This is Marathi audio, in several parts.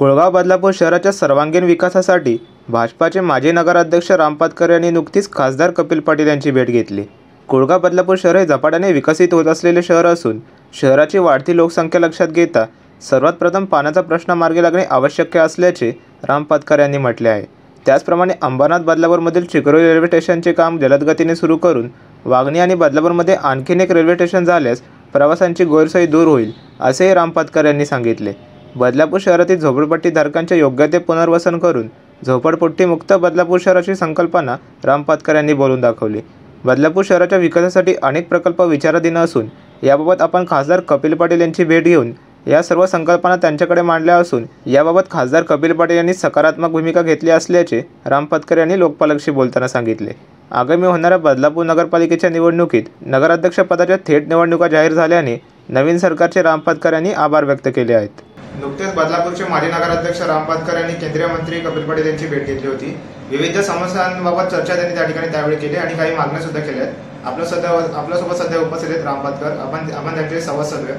कुळगाव बदलापूर शहराच्या सर्वांगीण विकासासाठी भाजपाचे माजी नगराध्यक्ष राम पाटकर यांनी नुकतीच खासदार कपिल पाटील यांची भेट घेतली। कुळगाव बदलापूर शहर हे झपाट्याने विकसित होत असलेले शहर असून शहराची वाढती लोकसंख्या लक्षात घेता सर्वात प्रथम पाण्याचा प्रश्न मार्गी लागणे आवश्यक असल्याचे राम पाटकर यांनी म्हटले आहे। त्याचप्रमाणे अंबरनाथ बदलापूरमधील चिकरोली रेल्वे स्टेशनचे काम जलदगतीने सुरू करून वागणी आणि बदलापूरमध्ये आणखीन एक रेल्वे स्टेशन झाल्यास प्रवाशांची गैरसोय दूर होईल असेही राम पाटकर यांनी सांगितले। बदलापूर शहरातील झोपडपट्टीधारकांचे योग्य ते पुनर्वसन करून झोपडपट्टीमुक्त बदलापूर शहराची संकल्पना राम पाटकर यांनी बोलून दाखवली। बदलापूर शहराच्या विकासासाठी अनेक प्रकल्प विचाराधीन असून याबाबत आपण खासदार कपिल पाटील यांची भेट घेऊन या सर्व संकल्पना त्यांच्याकडे मांडल्या असून याबाबत खासदार कपिल पाटील यांनी सकारात्मक भूमिका घेतली असल्याचे राम पाटकर यांनी लोकपालकशी बोलताना सांगितले। आगामी होणाऱ्या बदलापूर नगरपालिकेच्या निवडणुकीत नगराध्यक्ष पदाच्या थेट निवडणुका जाहीर झाल्याने नवीन सरकारचे राम पाटकर यांनी आभार व्यक्त केले आहेत। नुकतेच बदलापूरचे माजी नगराध्यक्ष राम पाटकर यांनी केंद्रीय मंत्री कपिल पाटील यांची भेट घेतली होती। विविध समस्यांबाबत चर्चा त्यांनी त्या ठिकाणी त्यावेळी केली आणि काही मागण्या सुद्धा केल्या आहेत। आपल्यासोबत सध्या उपस्थित आहेत राम पाटकर। आपण त्यांचे संवाद साधूया।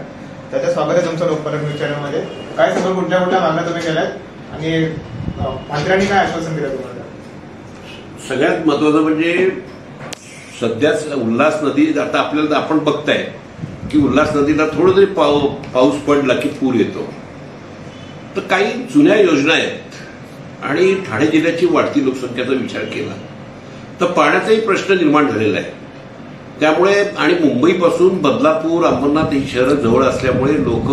त्याचं स्वागत आहे तुमचं लोकपालक न्यूज चॅनलमध्ये। काय सगळं कुठल्या मागण्या तुम्ही केल्यात आणि मंत्र्यांनी काय आश्वासन दिलं तुम्हाला? सगळ्यात महत्त्वाचं म्हणजे सध्याच उल्हास नदी आता आपल्याला आपण बघताय की उल्हास नदीला थोडं जरी पाऊस पडला की पूर येतो। तर काही जुन्या योजना आहेत आणि ठाणे जिल्ह्याची वाढती लोकसंख्येचा विचार केला तर पाण्याचाही प्रश्न निर्माण झालेला आहे। त्यामुळे आणि मुंबईपासून बदलापूर अंबरनाथ ही शहरं जवळ असल्यामुळे लोक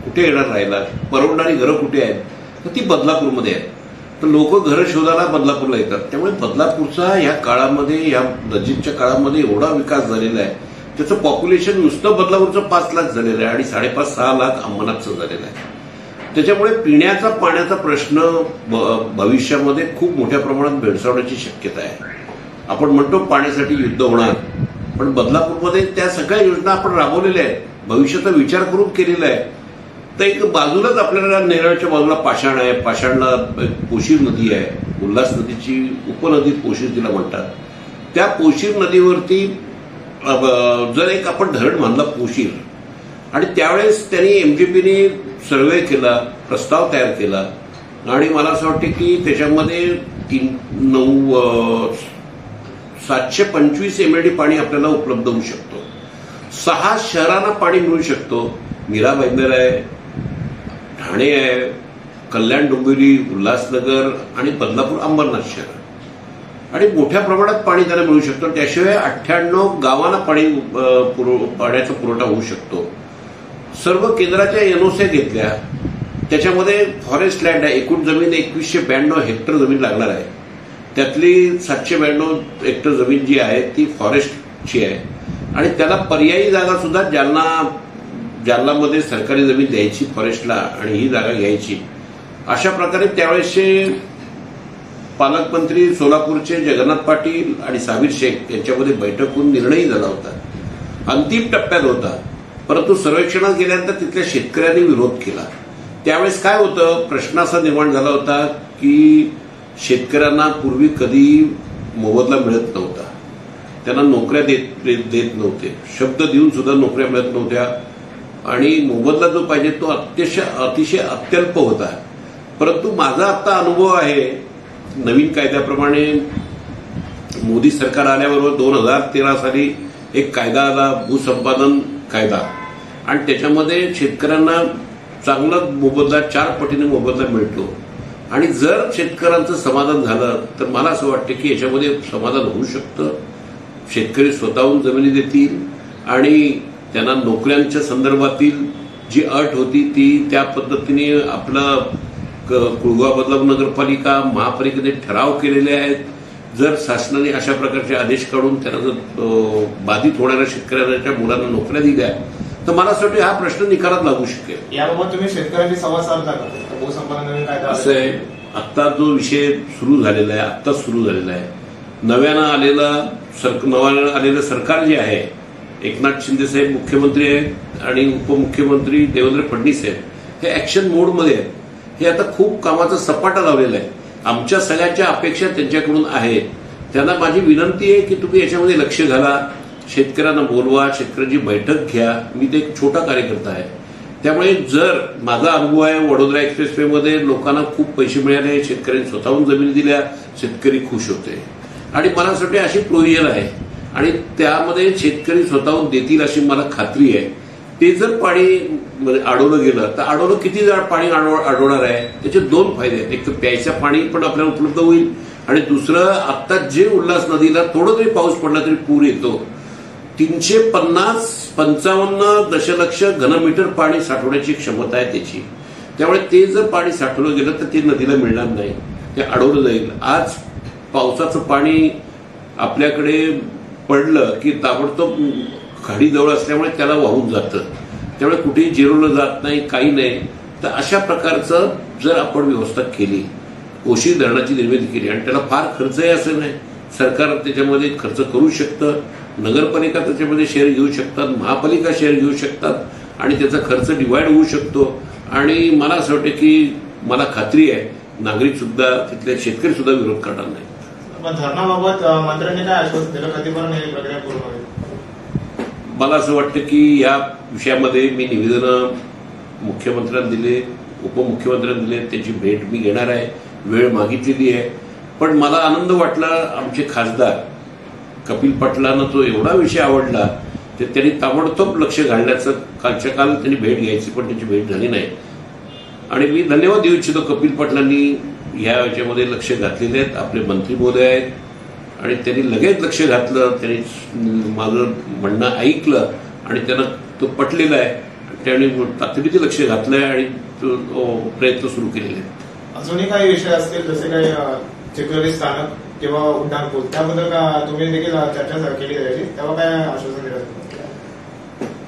कुठे येणार राहिला, परवडणारी घरं कुठे आहेत तर ती बदलापूरमध्ये आहेत। तर लोक घरं शोधायला बदलापूरला येतात। त्यामुळे बदलापूरचा या काळामध्ये या नजीकच्या काळामध्ये एवढा विकास झालेला आहे, त्याचं पॉप्युलेशन नुसतं बदलापूरचं 5 लाख झालेलं आहे आणि 5.5-6 लाख अंबरनाथचं झालेलं आहे। त्याच्यामुळे पिण्याचा पाण्याचा प्रश्न भविष्यामध्ये खूप मोठ्या प्रमाणात भेडसावण्याची शक्यता आहे। आपण म्हणतो पाण्यासाठी युद्ध होणार, पण बदलापूरमध्ये त्या सगळ्या योजना आपण राबवलेल्या आहेत, भविष्याचा विचार करून केलेला आहे। तर एक बाजूलाच आपल्याला नेरळच्या बाजूला पाषाण आहे, पाषाणला पोशीर नदी आहे, उल्हास नदीची उपनदी पोशीर तिला म्हणतात। त्या पोशीर नदीवरती जर एक आपण धरण बांधला पोशीर आणि त्यावेळेस त्यांनी MJPने सर्वे केला, प्रस्ताव तयार केला आणि मला असं वाटतं की त्याच्यामध्ये 725 MLD पाणी आपल्याला उपलब्ध होऊ शकतो। 6 शहरांना पाणी मिळू शकतो। मीरा भाईंदर आहे, ठाणे आहे, कल्याण डोंबिवली, उल्हासनगर आणि बदलापूर अंबरनाथ शहर आणि मोठ्या प्रमाणात पाणी त्यांना मिळू शकतं। त्याशिवाय 98 गावांना पाण्याचा पुरवठा होऊ शकतो। सर्व केंद्राच्या NOC घेतल्या, त्याच्यामध्ये फॉरेस्ट लँड आहे। एकूण जमीन 2192 हेक्टर जमीन लागणार आहे। त्यातली 792 हेक्टर जमीन जी आहे ती फॉरेस्टची आहे आणि त्याला पर्यायी जागा सुद्धा जालनामध्ये सरकारी जमीन द्यायची फॉरेस्टला आणि ही जागा घ्यायची। अशा प्रकारे त्यावेळेसचे पालकमंत्री सोलापूरचे जगन्नाथ पाटील आणि साबीर शेख यांच्यामध्ये बैठक होऊन निर्णय झाला होता, अंतिम टप्प्यात होता। परंतु सर्वेक्षणात गेल्यानंतर तिथल्या शेतकऱ्यांनी विरोध केला। त्यावेळेस काय होतं, प्रश्न असा निर्माण झाला होता की शेतकऱ्यांना पूर्वी कधी मोबदला मिळत नव्हता, त्यांना नोकऱ्या देत नव्हते, शब्द देऊन सुद्धा नोकऱ्या मिळत नव्हत्या आणि मोबदला जो पाहिजे तो अतिशय अत्यल्प होता। परंतु माझा आता अनुभव आहे, नवीन कायद्याप्रमाणे मोदी सरकार आल्याबरोबर 2013 साली एक कायदा आला, भूसंपादन कायदा, आणि त्याच्यामध्ये शेतकऱ्यांना चांगला मोबदला 4 पटीने मोबदला मिळतो आणि जर शेतकऱ्यांचं समाधान झालं तर मला असं वाटतं की याच्यामध्ये समाधान होऊ शकतं। शेतकरी स्वतःहून जमिनी देतील आणि त्यांना नोकऱ्यांच्या संदर्भातील जी अट होती ती त्या पद्धतीने आपलं कुळगाव बदलापूर नगरपालिका महापालिकेने ठराव केलेले आहेत। जर शासनाने अशा प्रकारचे आदेश काढून त्यांना जर बाधित होणाऱ्या शेतकऱ्यांच्या मुलांना नोकऱ्या दिल्या तर मला असं वाटतं हा प्रश्न निकालात लागू शकेल। याबाबत तुम्ही शेतकऱ्यांशी संवाद साधला का? भूसंपादन नवीन कायदा असं आहे, आता जो विषय सुरू झालेला आहे, आत्ताच सुरू झालेला आहे, नव्यानं आलेलं सरकार जे आहे, एकनाथ शिंदे साहेब मुख्यमंत्री आहेत आणि उपमुख्यमंत्री देवेंद्र फडणवीस आहेत, हे ऍक्शन मोडमध्ये आहेत। हे आता खूप कामाचा सपाटा लावलेला आहे। आमच्या सगळ्यांच्या अपेक्षा त्यांच्याकडून आहेत। त्यांना माझी विनंती आहे की तुम्ही याच्यामध्ये लक्ष घाला, शेतकऱ्यांना बोलवा, शेतकऱ्यांची बैठक घ्या। मी ते एक छोटा कार्यकर्ता आहे, त्यामुळे जर माझा अनुभव आहे, वडोदरा एक्सप्रेसवेमध्ये लोकांना खूप पैसे मिळाले, शेतकऱ्यांनी स्वतःहून जमिनी दिल्या, शेतकरी खुश होते आणि मला असं वाटते अशी प्रोव्हिजन आहे आणि त्यामध्ये शेतकरी स्वतःहून देतील अशी मला खात्री आहे. ते जर पाणी अडवलं गेलं तर अडवलं किती जाड पाणी अडवणार आहे, त्याचे दोन फायदे आहेत. एक तर प्यायचं पाणी पण आपल्याला उपलब्ध होईल आणि दुसरं आता जे उल्हास नदीला थोडं जरी पाऊस पडला तरी पूर येतो. 350-55 दशलक्ष घनमीटर पाणी साठवण्याची क्षमता आहे त्याची. त्यामुळे ते जर पाणी साठवलं गेलं तर ते नदीला मिळणार नाही, ते अडवलं जाईल. आज पावसाचं पाणी आपल्याकडे पडलं की ताबडतोब खाडीजवळ असल्यामुळे त्याला वाहून जातं, त्यामुळे कुठेही जिरवलं जात नाही, काही नाही. तर अशा प्रकारचं जर आपण व्यवस्था केली, कोशी धरणाची निर्मिती केली आणि त्याला फार खर्चही असं नाही, सरकार त्याच्यामध्ये खर्च करू शकतं, नगरपालिका त्याच्यामध्ये शेअर घेऊ शकतात, महापालिका शेअर घेऊ शकतात आणि त्याचा खर्च डिवाइड होऊ शकतो. आणि मला असं वाटतं की मला खात्री आहे नागरिक सुद्धा, तिथले शेतकरी सुद्धा विरोध करणार नाही. धरणाबाबत मंत्र्यांनी काय आश्वासन दिलं, कधीपर्यंत ही प्रक्रिया पूर्ण होईल? मला असं वाटतं की या विषयामध्ये मी निवेदनं मुख्यमंत्र्यांना दिले, उपमुख्यमंत्र्यांना दिले, त्याची भेट मी घेणार आहे, वेळ मागितलेली आहे. पण मला आनंद वाटला, आमचे खासदार कपिल पाटलांना तो एवढा विषय आवडला तर त्यांनी ताबडतोब लक्ष घालण्याचं, कालच्या काल त्यांनी भेट घ्यायची पण त्याची भेट झाली नाही. आणि मी धन्यवाद देऊ इच्छितो कपिल पाटलांनी या याच्यामध्ये लक्ष घातलेले आहेत, आपले मंत्री महोदय आहेत आणि त्यांनी लगेच लक्ष घातलं, त्यांनी माझं म्हणणं ऐकलं आणि त्यांना तो पटलेला आहे. त्यांनी तातडीने लक्ष घातलंय आणि प्रयत्न सुरू केलेले आहेत. अजूनही काही विषय असतील जसे काही चिखलोली स्थानक किंवा उड्डाणपूल, त्याबद्दल का तुम्ही देखील चर्चा केली जायची, तेव्हा काय आश्वासन दिलं?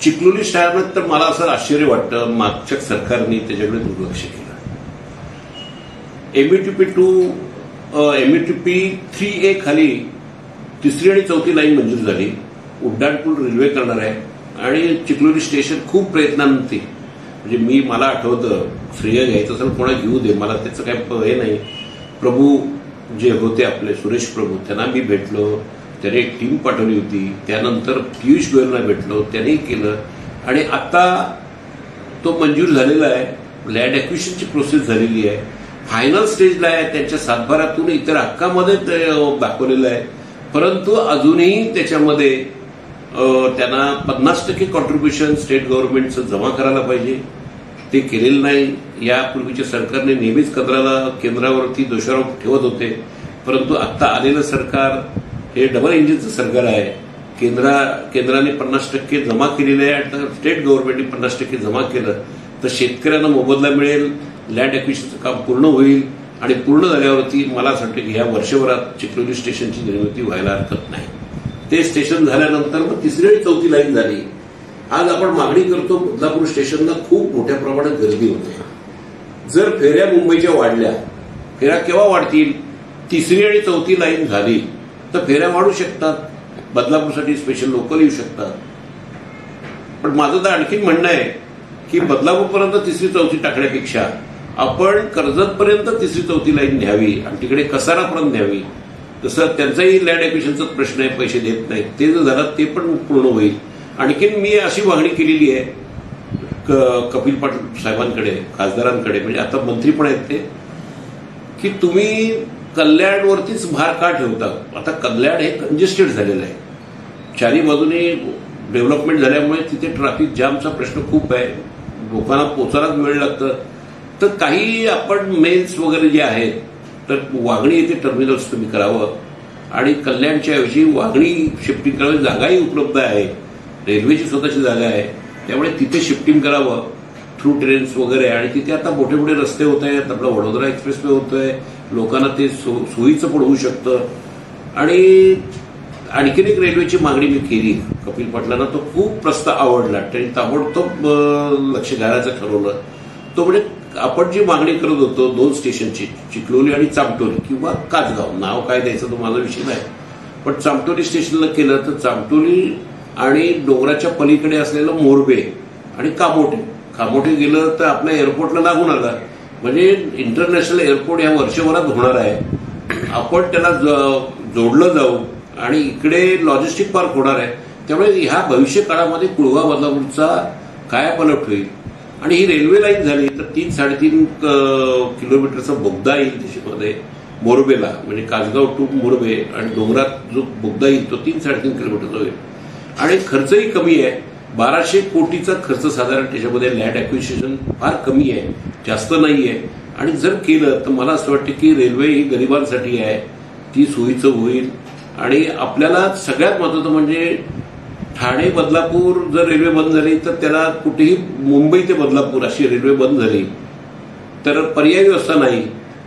चिखलोली स्थानक तर मला असं आश्चर्य वाटतं, मागच्या सरकारने त्याच्याकडे दुर्लक्ष केलं. एमईटीपी 3A खाली 3री आणि 4थी लाईन मंजूर झाली, उड्डाणपूल रेल्वे करणार आहे आणि चिखलोली स्टेशन खूप प्रयत्नांती, म्हणजे मला आठवतं, श्रेय घ्यायचं असेल कोणा घेऊ दे, मला त्याचं काही हे नाही. प्रभू जे होते आपले सुरेश प्रभू, त्यांना मी भेटलो, त्याने एक टीम पाठवली होती. त्यानंतर पियुष गोयलला भेटलो, त्यानेही केलं आणि आता तो मंजूर झालेला आहे. लँड ॲक्विजिशनची प्रोसेस झालेली आहे, फायनल स्टेजला आहे, त्यांच्या सातबारातून इतर हक्कामध्ये दाखवलेलं आहे. परंतु अजूनही त्याच्यामध्ये त्यांना 50% कॉन्ट्रीब्युशन स्टेट गव्हर्नमेंटचं जमा करायला पाहिजे, ते केलेलं नाही. यापूर्वीच्या सरकारने नेहमीच केंद्रावरती दोषारोप ठेवत होते, परंतु आता आलेलं सरकार हे डबल इंजिनचं सरकार आहे. केंद्राने 50% जमा केलेलं आहे आणि स्टेट गव्हर्नमेंटने 50% जमा केलं तर शेतकऱ्यांना मोबदला मिळेल, लँड ॲक्विजिशनचं काम पूर्ण होईल आणि पूर्ण झाल्यावरती मला असं वाटतं की ह्या वर्षभरात चिखलोली स्टेशनची निर्मिती व्हायला हरकत नाही. ते स्टेशन झाल्यानंतर मग 3री आणि 4थी लाईन झाली. आज आपण मागणी करतो, बदलापूर स्टेशनला खूप मोठ्या प्रमाणात गर्दी होते. जर फेऱ्या मुंबईच्या वाढल्या, फेऱ्या केव्हा वाढतील? 3री आणि 4थी लाईन झाली तर फेऱ्या वाढू शकतात, बदलापूरसाठी स्पेशल लोकल येऊ शकतात. पण माझं तर आणखी म्हणणं आहे की बदलापूरपर्यंत 3री 4थी टाकण्यापेक्षा आपण कर्जतपर्यंत 3री 4थी लाईन न्यावी आणि तिकडे कसारापर्यंत न्यावी. तसं त्यांचाही लँड ॲक्विजिशनचा प्रश्न आहे, पैसे देत नाहीत, ते जर झालं ते पण पूर्ण होईल. आणखीन मी अशी मागणी केलेली आहे कपिल पाटील साहेबांकडे, खासदारांकडे, म्हणजे आता मंत्री पण आहेत ते, की तुम्ही कल्याणवरतीच भार का ठेवता? आता कल्याण हे कंजेस्टेड झालेलं आहे, चारी बाजूने डेव्हलपमेंट झाल्यामुळे तिथे ट्रॅफिक जामचा प्रश्न खूप आहे, लोकांना पोचायलाच वेळ लागतं. तर काही आपण मेल्स वगैरे जे आहेत तर वागणी येथे टर्मिनल्स तुम्ही करावं आणि कल्याणच्या ऐवजी वागणी शिफ्टिंग करावी. जागाही उपलब्ध आहे, रेल्वेची स्वतःची जागा आहे, त्यामुळे तिथे शिफ्टिंग करावं थ्रू ट्रेन्स वगैरे. आणि तिथे आता मोठे मोठे रस्ते होत आहेत, आपला वडोदरा एक्सप्रेसवे होतोय, लोकांना ते सोयीचं पण होऊ शकतं. आणि आणखीन एक रेल्वेची मागणी मी केली कपिल पाटलांना, तो खूप प्रस्ताव आवडला, त्यांनी ताबडतोब लक्ष घालायचं ठरवलं. तो म्हणजे आपण जी मागणी करत होतो 2 स्टेशनची, चिखलोली आणि चामटोली किंवा कासगाव, नाव काय द्यायचं तो माझा विषय नाही, पण चामटोली स्टेशनला केलं तर चामटोली आणि डोंगराच्या पलीकडे असलेलं मोरबे आणि कामोठे गेलं तर आपल्या एअरपोर्टला लागून आला. म्हणजे इंटरनॅशनल एअरपोर्ट या वर्षभरात होणार आहे, आपण त्याला जोडलं जाऊ आणि इकडे लॉजिस्टिक पार्क होणार आहे. त्यामुळे ह्या भविष्य काळामध्ये कुळवा बदलापूरचा कायापालट होईल आणि ही रेल्वे लाईन झाली तर 3-3.5 किलोमीटरचा बोगदा येईल त्याच्यामध्ये मोरबेला, म्हणजे कासगाव टू मोरबे आणि डोंगरात जो बोगदा येईल तो 3-3.5 किलोमीटरचा होईल आणि खर्चही कमी आहे. 1200 कोटीचा खर्च साधारण त्याच्यामध्ये लँड ॲक्विजिशन फार कमी आहे, जास्त नाही आहे. आणि जर केलं तर मला असं वाटतं की रेल्वे ही गरिबांसाठी आहे, ती सोयीचं होईल. आणि आपल्याला सगळ्यात महत्वाचं म्हणजे ठाणे बदलापूर जर रेल्वे बंद झाली तर त्याला कुठेही मुंबई ते बदलापूर अशी रेल्वे बंद झाली तर पर्यायी व्यवस्था नाही,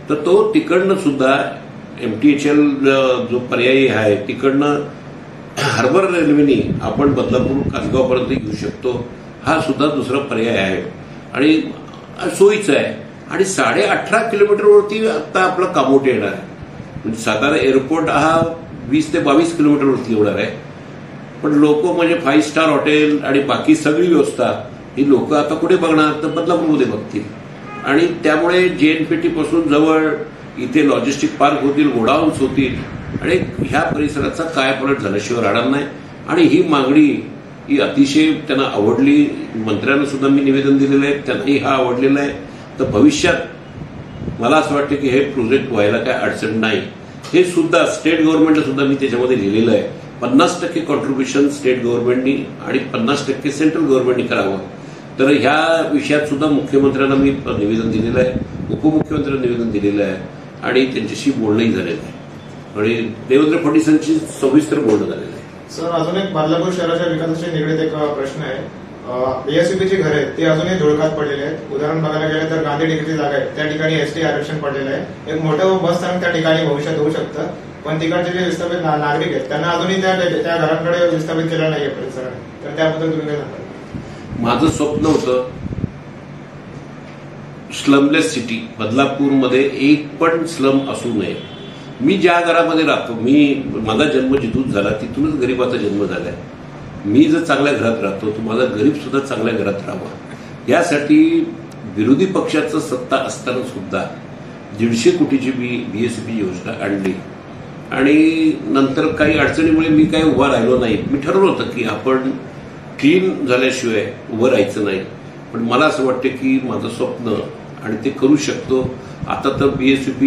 तर तो तिकडनं सुद्धा MTHL जो पर्यायी आहे तिकडनं हार्बर रेल्वेने आपण बदलापूर कासगावपर्यंत येऊ शकतो. हा सुद्धा दुसरा पर्याय आहे आणि सोयीचा आहे. आणि 18.5 किलोमीटरवरती आता आपला कामोटे येणार आहे, म्हणजे सातारा एअरपोर्ट हा 20 ते 22 किलोमीटरवरती येणार आहे. पण लोक म्हणजे 5 स्टार हॉटेल आणि बाकी सगळी व्यवस्था ही लोक आता कुठे बघणार तर बदलापूरमध्ये बघतील. आणि त्यामुळे JNPT पासून जवळ इथे लॉजिस्टिक पार्क होतील, गोडाऊन्स होतील आणि ह्या परिसराचा कायापालट झाल्याशिवाय राहणार नाही. आणि ही मागणी ही अतिशय त्यांना आवडली. मंत्र्यांना सुद्धा मी निवेदन दिलेलं आहे, त्यांनाही हा आवडलेला आहे. तर भविष्यात मला असं वाटतं की हे प्रोजेक्ट व्हायला काय अडचण नाही. हे सुद्धा स्टेट गव्हर्नमेंटला सुद्धा मी त्याच्यामध्ये लिहिलेलं आहे. 50% कॉन्ट्रीब्युशन स्टेट गव्हर्नमेंटनी आणि 50% सेंट्रल गव्हर्नमेंटनी करावं. तर ह्या विषयात सुद्धा मुख्यमंत्र्यांना मी निवेदन दिलेलं आहे, उपमुख्यमंत्र्यांना निवेदन दिलेलं आहे आणि त्यांच्याशी बोलणंही झालेलं आहे आणि देवेंद्र फडणवीसांशी सविस्तर बोलणं झालेलं आहे. सर, अजून एक बदलापूर शहराच्या विकासाशी निगडीत एक प्रश्न आहे. BSEBची घरे ती अजूनही धुळकात पडलेली आहेत. उदाहरण बघायला गेलं तर गांधी डिग्री जागा आहे त्या ठिकाणी ST आरक्षण पडलेलं आहे. एक मोठं बस स्थानक त्या ठिकाणी भविष्यात होऊ शकतं, पण तिकडचे जे विस्थापित नागरिक आहेत त्यांना अजूनही त्या घरांकडे विस्थापित केलं नाहीये परिसराने. तर त्याबद्दल तुम्ही काय सांगाल? माझं स्वप्न होतं स्लमलेस सिटी, बदलापूरमध्ये एक पण स्लम असू नये. मी ज्या घरामध्ये राहतो, माझा जन्म जिथून झाला तिथूनच गरिबाचा जन्म झालाय. मी जर चांगल्या घरात राहतो तर माझा गरीब सुद्धा चांगल्या घरात राहावा. यासाठी विरोधी पक्षाचं सत्ता असताना सुद्धा 150 कोटीची BSEB योजना आणली आणि नंतर काही अडचणीमुळे मी काही उभा राहिलो नाही. मी ठरवलं होतं की आपण क्लीन झाल्याशिवाय उभं राहायचं नाही. पण मला असं वाटतं की माझं स्वप्न आणि ते करू शकतो. आता तर BSEB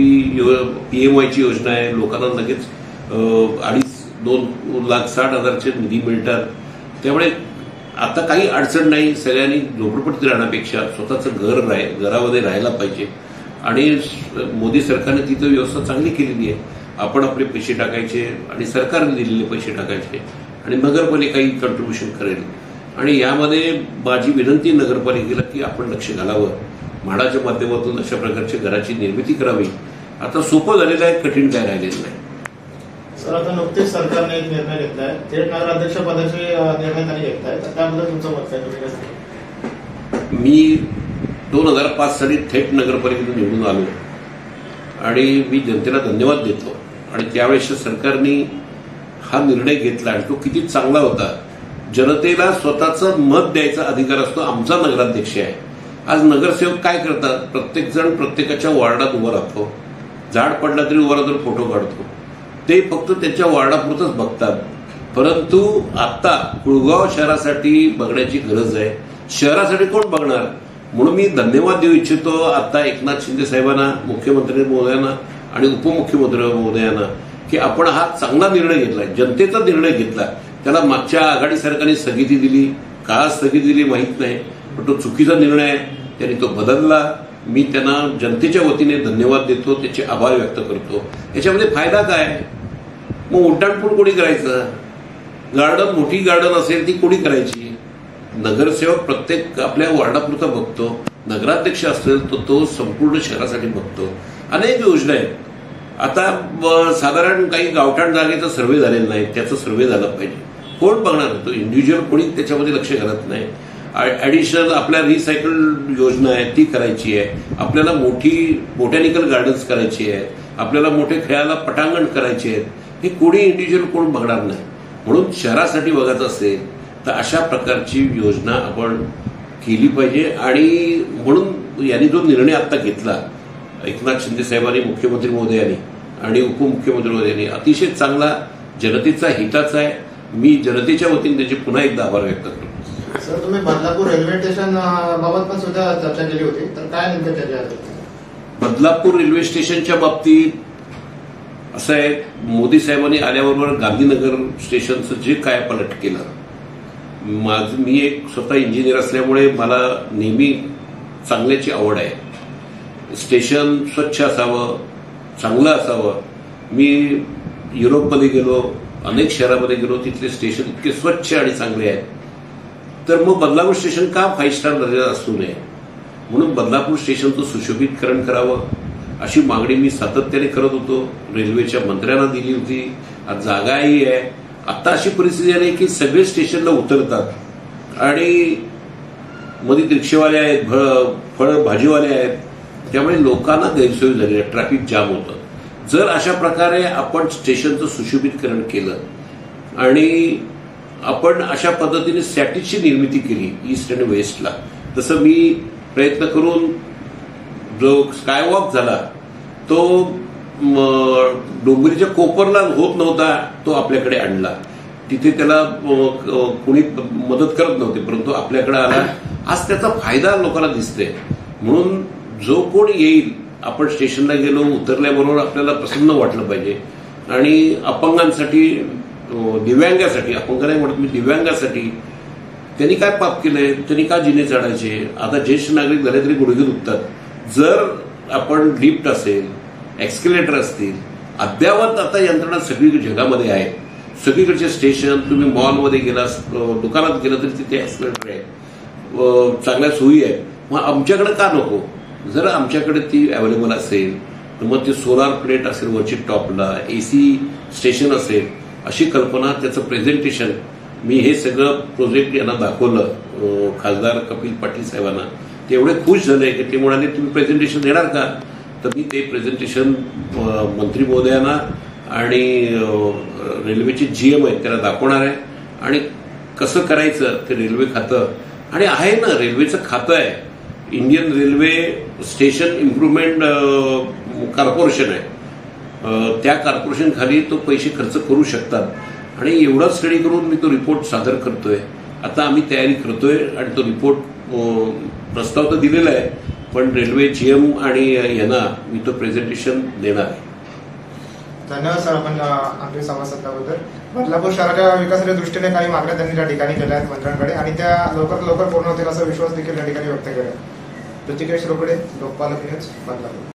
PMYची योजना आहे, लोकांना लगेच 2,60,000चे निधी मिळतात. त्यामुळे आता काही अडचण नाही. सगळ्यांनी झोपडपट्टीत राहण्यापेक्षा स्वतःचं घरामध्ये राहायला पाहिजे आणि मोदी सरकारने तिथं व्यवस्था चांगली केलेली आहे. आपण आपले पैसे टाकायचे आणि सरकारने दिलेले पैसे टाकायचे आणि नगरपालिकाही कंट्रीब्युशन करेल. आणि यामध्ये माझी विनंती नगरपालिकेला की आपण लक्ष घालावं, म्हाडाच्या माध्यमातून अशा प्रकारच्या घराची निर्मिती करावी. आता सोपं झालेलं आहे, कठीण काय राहिलेलं नाही. सर, आता नुकतेच सरकारने एक निर्णय घेतलाय, थेट नगराध्यक्ष पदाचे निर्णय त्यांनी घेतलाय, तर त्याबद्दल तुमचं मत काय? तुम्ही काय? मी 2005 साली थेट नगरपालिकेतून निवडून आलो आणि मी जनतेला धन्यवाद देतो. आणि त्यावेळेस सरकारने हा निर्णय घेतला आणि तो किती चांगला होता. जनतेला स्वतःचं मत द्यायचा अधिकार असतो. आमचा नगराध्यक्ष आहे. आज नगरसेवक काय करतात, प्रत्येक जण प्रत्येकाच्या वॉर्डात उभं राहतो, झाड पडला तरी उभा राहतो, फोटो काढतो. ते फक्त त्यांच्या वॉर्डापुरतच बघतात. परंतु आता कुळगाव शहरासाठी बघण्याची गरज आहे. शहरासाठी कोण बघणार? म्हणून मी धन्यवाद देऊ इच्छितो आता एकनाथ शिंदे साहेबांना, मुख्यमंत्री महोदयांना आणि उपमुख्यमंत्री महोदयांना की आपण हा चांगला निर्णय घेतला, जनतेचा निर्णय घेतला. त्याला मागच्या आघाडी सरकारने स्थगिती दिली, का स्थगिती दिली माहीत नाही, पण तो चुकीचा निर्णय आहे. त्यांनी तो बदलला. मी त्यांना जनतेच्या वतीने धन्यवाद देतो, त्याचे आभार व्यक्त करतो. याच्यामध्ये फायदा काय? मग उड्डाणपूल कोणी करायचं? गार्डन, मोठी गार्डन असेल ती कोणी करायची? नगरसेवक प्रत्येक आपल्या वॉर्डापुरता बघतो. नगराध्यक्ष असेल तर तो संपूर्ण शहरासाठी बघतो. अनेक योजना आहेत. आता साधारण काही गावठाण जागेचा सर्व्हे झालेला नाही, त्याचा सर्व्हे झाला पाहिजे. कोण बघणार? तो इंडिव्हिज्युअल कोणी त्याच्यामध्ये लक्ष घालत नाही. ऍडिशनल आपल्या रिसायकल योजना आहे ती करायची आहे. आपल्याला मोठी बोटॅनिकल गार्डन्स करायची आहे. आपल्याला मोठे खेळायला पटांगण करायचे आहेत. हे कोणी इंडिव्हिज्युअल कोण बघणार नाही. म्हणून शहरासाठी बघायचं असेल तर अशा प्रकारची योजना आपण केली पाहिजे. आणि म्हणून यांनी जो निर्णय आता घेतला एकनाथ शिंदे साहेबांनी, मुख्यमंत्री महोदयांनी आणि उपमुख्यमंत्री महोदयांनी, अतिशय चांगला, जनतेचा हिताचा आहे. मी जनतेच्या वतीने त्याचे पुन्हा एकदा आभार व्यक्त करतो. सर, तुम्ही बदलापूर रेल्वे स्टेशन बाबत पण सुद्धा चर्चा केली होती, तर काय नेमकं चर्चा झाली? बदलापूर रेल्वे स्टेशनच्या बाबतीत असं आहे, मोदी साहेबांनी आल्याबरोबर गांधीनगर स्टेशनचं जे काय पलट केलं, मी एक स्वतः इंजिनियर असल्यामुळे मला नेहमी चांगल्याची आवड आहे. स्टेशन स्वच्छ असावं, चांगलं असावं. मी युरोपमध्ये गेलो, अनेक शहरामध्ये गेलो, तिथले स्टेशन इतके स्वच्छ आणि चांगले आहेत. तर मग बदलापूर स्टेशन का 5 स्टार दर्जाचं असू नये, म्हणून बदलापूर स्टेशनचं सुशोभीकरण करावं अशी मागणी मी सातत्याने करत होतो. रेल्वेच्या मंत्र्यांना दिली होती. आज जागाही आहे. आता अशी परिस्थिती आहे की सगळे स्टेशनला उतरतात आणि मध्ये रिक्षेवाले आहेत, फळ भाजीवाले आहेत, त्यामुळे लोकांना गैरसोय झाली आहे, ट्रॅफिक जाम होतं. जर अशा प्रकारे आपण स्टेशनचं सुशोभीकरण केलं आणि आपण अशा पद्धतीने सॅटिसची निर्मिती केली ईस्ट आणि वेस्टला, तसं मी प्रयत्न करून जो स्कायवॉक झाला तो डोंबिवलीच्या कोपरला होत नव्हता, तो आपल्याकडे आणला. तिथे त्याला कोणी मदत करत नव्हते, परंतु आपल्याकडे आला. आज त्याचा फायदा लोकांना दिसतोय. म्हणून जो कोण येईल, आपण स्टेशनला गेलो, उतरल्याबरोबर आपल्याला प्रसन्न वाटलं पाहिजे. आणि अपंगांसाठी, दिव्यांगासाठी, अपंग नाही म्हणत मी, दिव्यांगासाठी त्यांनी काय पाप केलंय, त्यांनी का जिने चढायचे. आता ज्येष्ठ नागरिक झाले तरी गुडघे दुखतात. जर आपण लिफ्ट असेल, एक्स्केलेटर असतील, अद्यावत आता यंत्रणा सगळी जगामध्ये आहे. सगळीकडचे स्टेशन, तुम्ही मॉलमध्ये गेला, दुकानात गेला तरी तिथे एक्स्केलेटर आहे, चांगल्या सोयी आहेत. मग आमच्याकडे का नको? जर आमच्याकडे ती अवेलेबल असेल तर मग ते सोलार प्लेट असेल वरची टॉपला, एसी स्टेशन असेल, अशी कल्पना, त्याचं प्रेझेंटेशन, मी हे सगळं प्रोजेक्ट यांना दाखवलं खासदार कपिल पाटील साहेबांना. ते एवढे खुश झाले की ते म्हणाले तुम्ही प्रेझेंटेशन देणार का? तर मी ते प्रेझेंटेशन मंत्री महोदयांना आणि रेल्वेचे जीएम आहेत त्याला दाखवणार आहे. आणि कसं करायचं ते रेल्वे खातं, आणि आहे ना रेल्वेचं खातं आहे, Indian railway station improvement corporation आहे. त्या कॉर्पोरेशन खाली तो पैसे खर्च करू शकतात. आणि एवढा स्टडी करून मी तो रिपोर्ट सादर करतोय. आता आम्ही तयारी करतोय आणि तो रिपोर्ट प्रस्ताव तर दिलेला आहे, पण रेल्वे जीएम आणि यांना मी तो प्रेझेंटेशन देणार आहे. धन्यवाद सर, आपण आपली संवाद साधल्याबद्दल. बदलापूर शहराच्या विकासाच्या दृष्टीने काही मागण्या त्यांनी त्या ठिकाणी केल्या आहेत मंत्र्यांकडे, आणि त्या लवकर पूर्ण होतील असा विश्वास देखील या ठिकाणी व्यक्त केला. ऋतिकेश रोकडे, लोकपाल न्यूज, बदलापूर.